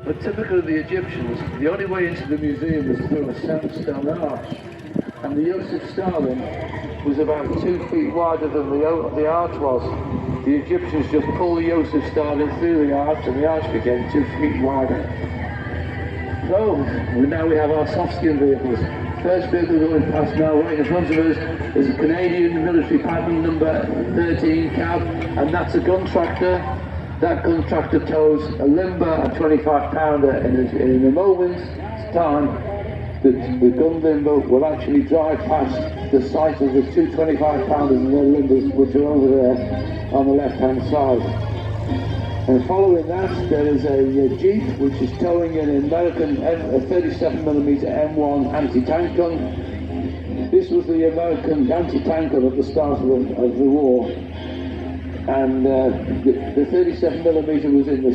But typical of the Egyptians, the only way into the museum was through a sandstone arch. And the Joseph Stalin was about 2 feet wider than the arch was. The Egyptians just pulled the Joseph Stalin through the arch, and the arch became 2 feet wider. So, now we have our soft-skin vehicles. First vehicle going past now, right in front of us, is a Canadian military pattern number 13 cab, and that's a gun tractor. That gun tractor tows a limber, a 25-pounder, in a moment's time. The gun limber will actually drive past the site of the two 25-pounders and their limbers, which are over there on the left-hand side. And following that, there is a Jeep which is towing an American 37mm M1 anti-tank gun. This was the American anti-tank gun at the start of the war. And the 37mm was in the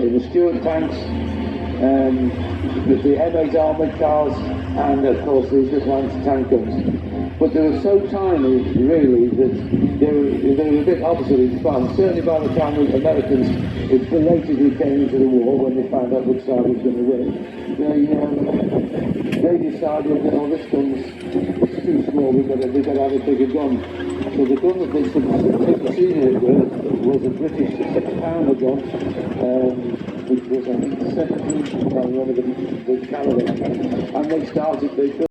in the Stuart tanks, with the M8 armoured cars, and of course these little anti-tank guns. But they were so tiny, really, that they were a bit obsolete fun. Certainly by the time the Americans belatedly came into the war, when they found out which side was going to win, they decided that, oh, this gun's too small, we've got to have a bigger gun. So the gun that they succeeded with was a British 6-pounder gun, which was, I think, 17, the caliber. And they